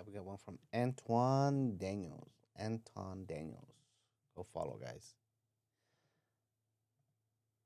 We got one from Antoine Daniels. Anton Daniels. Go follow, guys.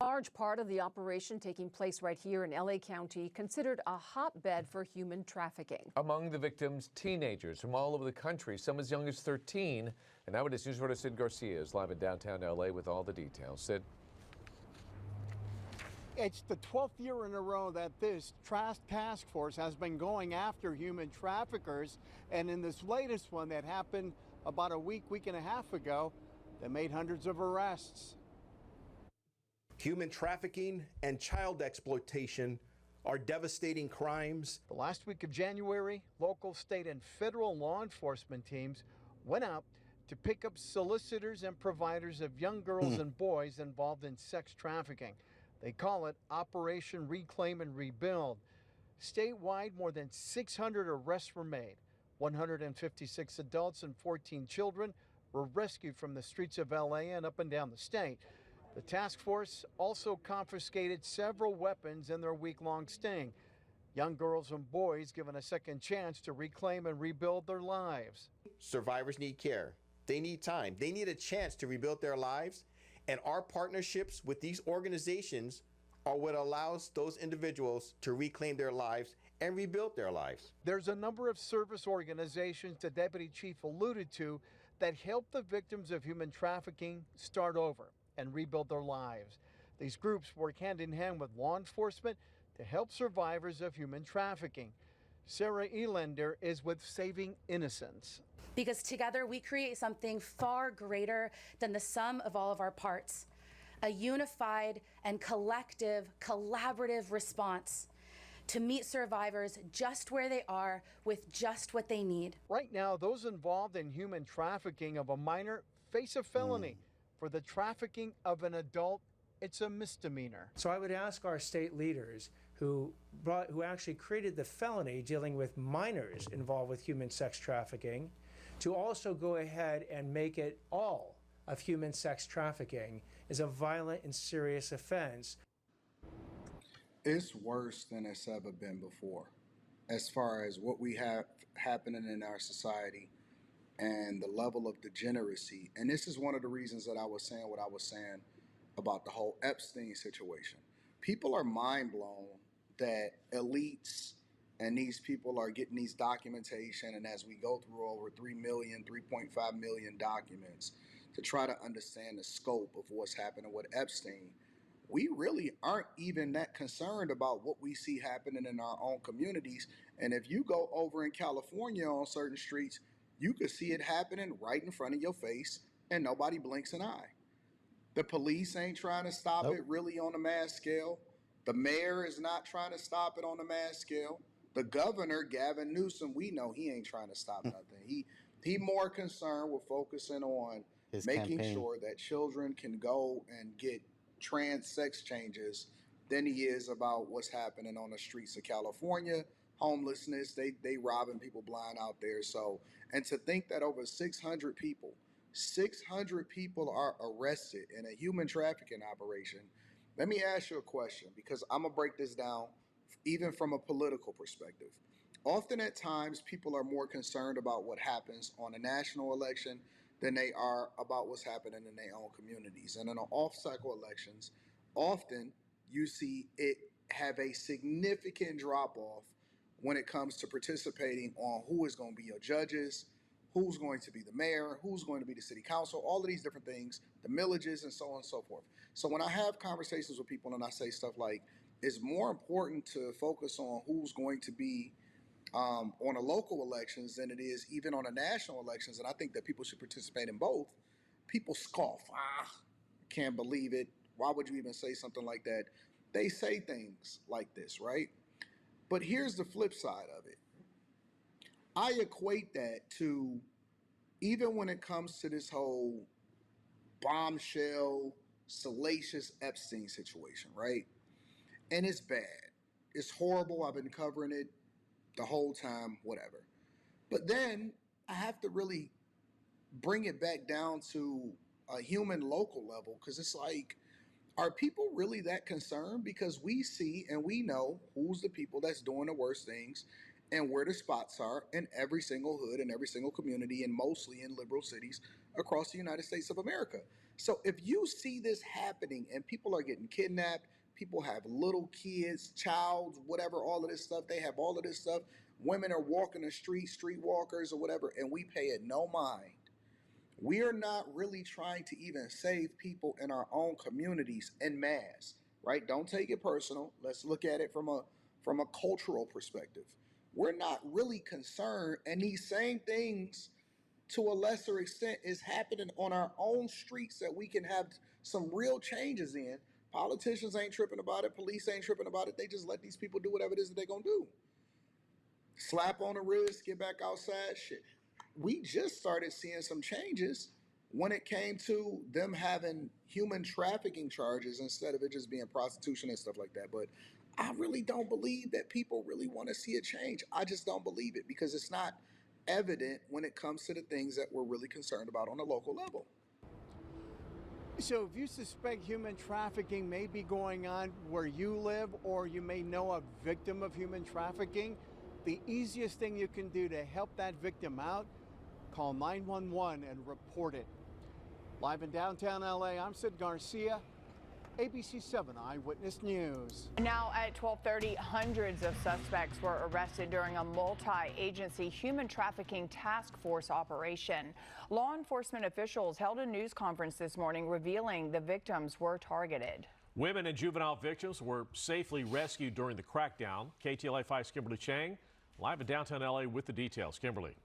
Large part of the operation taking place right here in LA County, considered a hotbed for human trafficking. Among the victims, teenagers from all over the country, some as young as 13. And Eyewitness News reporter Sid Garcia is live in downtown LA with all the details. Sid. It's the 12th year in a row that this task force has been going after human traffickers. And in this latest one that happened about a week and a half ago, they made hundreds of arrests. Human trafficking and child exploitation are devastating crimes. The last week of January, local, state, and federal law enforcement teams went out to pick up solicitors and providers of young girls and boys involved in sex trafficking. They call it Operation Reclaim and Rebuild. Statewide, more than 600 arrests were made. 156 adults and 14 children were rescued from the streets of LA and up and down the state. The task force also confiscated several weapons in their week-long sting. Young girls and boys given a second chance to reclaim and rebuild their lives. Survivors need care. They need time. They need a chance to rebuild their lives. And our partnerships with these organizations are what allows those individuals to reclaim their lives and rebuild their lives. There's a number of service organizations the deputy chief alluded to that help the victims of human trafficking start over and rebuild their lives. These groups work hand in hand with law enforcement to help survivors of human trafficking. Sarah Elender is with Saving Innocence. Because together we create something far greater than the sum of all of our parts. A unified and collective, collaborative response to meet survivors just where they are with just what they need. Right now, those involved in human trafficking of a minor face a felony. For the trafficking of an adult, it's a misdemeanor. So I would ask our state leaders who actually created the felony dealing with minors involved with human sex trafficking to also go ahead and make it all of human sex trafficking is a violent and serious offense. It's worse than it's ever been before as far as what we have happening in our society and the level of degeneracy. And this is one of the reasons that I was saying what I was saying about the whole Epstein situation. People are mind blown that elites and these people are getting these documentation. And as we go through over 3.5 million documents to try to understand the scope of what's happening with Epstein, we really aren't even that concerned about what we see happening in our own communities. And if you go over in California on certain streets, you could see it happening right in front of your face and nobody blinks an eye. The police ain't trying to stop it really on a mass scale. The mayor is not trying to stop it on a mass scale. The governor, Gavin Newsom, we know he ain't trying to stop nothing. He more concerned with focusing on His making campaign. sure that children can go and get trans sex changes than he is about what's happening on the streets of California. Homelessness, they robbing people blind out there. So, and to think that over 600 people are arrested in a human trafficking operation. Let me ask you a question, because I'm gonna break this down even from a political perspective. Often at times people are more concerned about what happens on a national election than they are about what's happening in their own communities. And in the off-cycle elections, often you see it have a significant drop-off when it comes to participating on who is going to be your judges, who's going to be the mayor, who's going to be the city council, all of these different things, the millages and so on and so forth. So when I have conversations with people and I say stuff like, it's more important to focus on who's going to be on a local elections than it is even on a national elections, and I think that people should participate in both, people scoff. Can't believe it. Why would you even say something like that? They say things like this, right? But here's the flip side of it. I equate that to, even when it comes to this whole bombshell, salacious Epstein situation, right? And it's bad. It's horrible. I've been covering it the whole time, whatever. But then I have to really bring it back down to a human local level, because it's like, are people really that concerned? Because we see and we know who's the people that's doing the worst things and where the spots are in every single hood, in every single community, and mostly in liberal cities across the United States of America. So if you see this happening and people are getting kidnapped, people have little kids, child, whatever, all of this stuff, they have all of this stuff. Women are walking the street, streetwalkers or whatever, and we pay it no mind. We are not really trying to even save people in our own communities en masse, right? Don't take it personal. Let's look at it from a cultural perspective. We're not really concerned, and these same things to a lesser extent is happening on our own streets that we can have some real changes in. Politicians ain't tripping about it. Police ain't tripping about it. They just let these people do whatever it is that they're going to do. Slap on the wrist, get back outside, shit. We just started seeing some changes when it came to them having human trafficking charges instead of it just being prostitution and stuff like that. But I really don't believe that people really want to see a change. I just don't believe it because it's not evident when it comes to the things that we're really concerned about on a local level. So if you suspect human trafficking may be going on where you live, or you may know a victim of human trafficking, the easiest thing you can do to help that victim out, call 911 and report it. Live in downtown LA, I'm Sid Garcia, ABC 7 Eyewitness News. Now at 12:30, hundreds of suspects were arrested during a multi-agency human trafficking task force operation. Law enforcement officials held a news conference this morning revealing the victims were targeted. Women and juvenile victims were safely rescued during the crackdown. KTLA 5's Kimberly Chang, live in downtown LA with the details. Kimberly.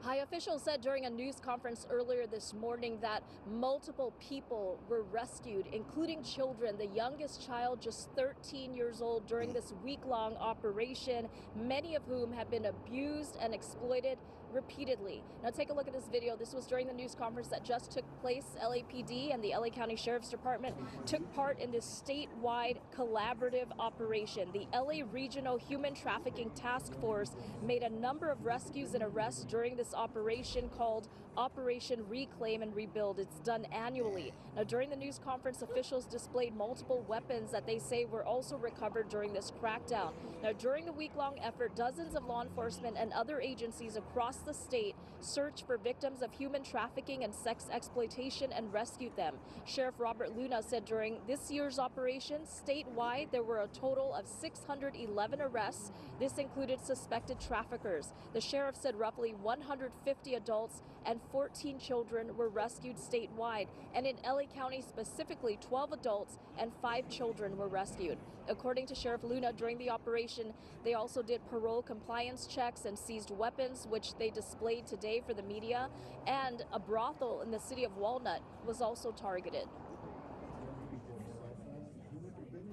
High officials said during a news conference earlier this morning that multiple people were rescued, including children. The youngest child, just 13 years old, during this week-long operation, many of whom have been abused and exploited repeatedly. Now take a look at this video. This was during the news conference that just took place. LAPD and the LA County Sheriff's Department took part in this statewide collaborative operation. The LA Regional Human Trafficking Task Force made a number of rescues and arrests during this operation called Operation Reclaim and Rebuild. It's done annually. Now during the news conference, officials displayed multiple weapons that they say were also recovered during this crackdown. Now during the week-long effort, dozens of law enforcement and other agencies across the state searched for victims of human trafficking and sex exploitation and rescued them. Sheriff Robert Luna said during this year's operation, statewide, there were a total of 611 arrests. This included suspected traffickers. The sheriff said roughly 150 adults and 14 children were rescued statewide. And in LA County specifically, 12 adults and 5 children were rescued. According to Sheriff Luna, during the operation, they also did parole compliance checks and seized weapons, which they displayed today for the media. And a brothel in the city of Walnut was also targeted.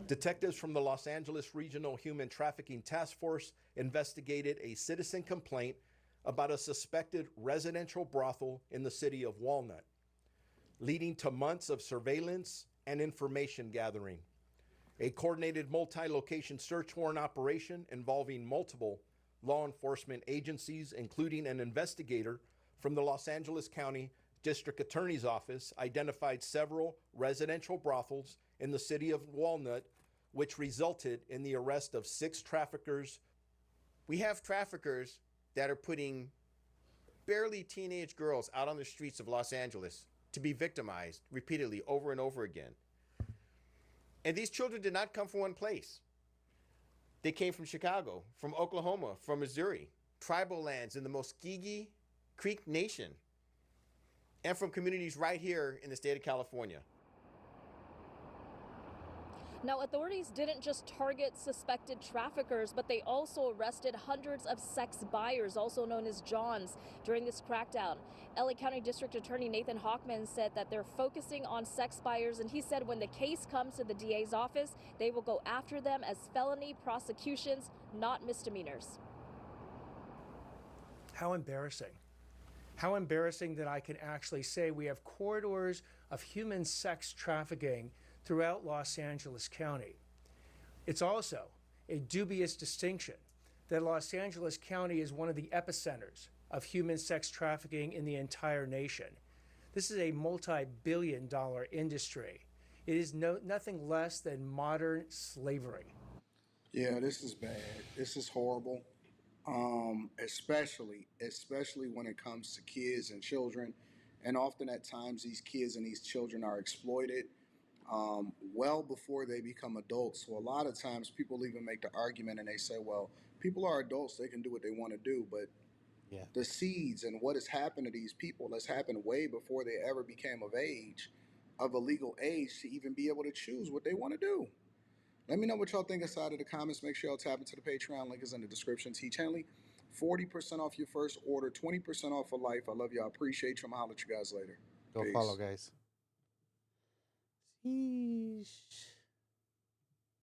Detectives from the Los Angeles Regional Human Trafficking Task Force investigated a citizen complaint about a suspected residential brothel in the city of Walnut, leading to months of surveillance and information gathering. A coordinated multi-location search warrant operation involving multiple law enforcement agencies, including an investigator from the Los Angeles County District Attorney's Office, identified several residential brothels in the city of Walnut, which resulted in the arrest of 6 traffickers. We have traffickers that are putting barely teenage girls out on the streets of Los Angeles to be victimized repeatedly over and over again. And these children did not come from one place. They came from Chicago, from Oklahoma, from Missouri, tribal lands in the Muskogee Creek Nation, and from communities right here in the state of California. Now, authorities didn't just target suspected traffickers, but they also arrested hundreds of sex buyers, also known as Johns, during this crackdown. LA County District Attorney Nathan Hochman said that they're focusing on sex buyers, and he said when the case comes to the DA's office, they will go after them as felony prosecutions, not misdemeanors. How embarrassing. How embarrassing that I can actually say we have corridors of human sex trafficking throughout Los Angeles County. It's also a dubious distinction that Los Angeles County is one of the epicenters of human sex trafficking in the entire nation. This is a multi-billion-dollar industry. It is nothing less than modern slavery. Yeah, this is bad. This is horrible. Especially when it comes to kids and children, and often at times these kids and these children are exploited well before they become adults. So a lot of times people even make the argument and they say, well, people are adults, they can do what they want to do, but Yeah. the seeds and what has happened to these people has happened way before they ever became of age, of a legal age to even be able to choose what they want to do. Let me know what y'all think inside of the comments. Make sure y'all tap into the Patreon. Link is in the description. T. Henley, 40% off your first order, 20% off for life. I love y'all. Appreciate you. I'm going to holler at you guys later. Go Peace. follow, guys. Sheesh.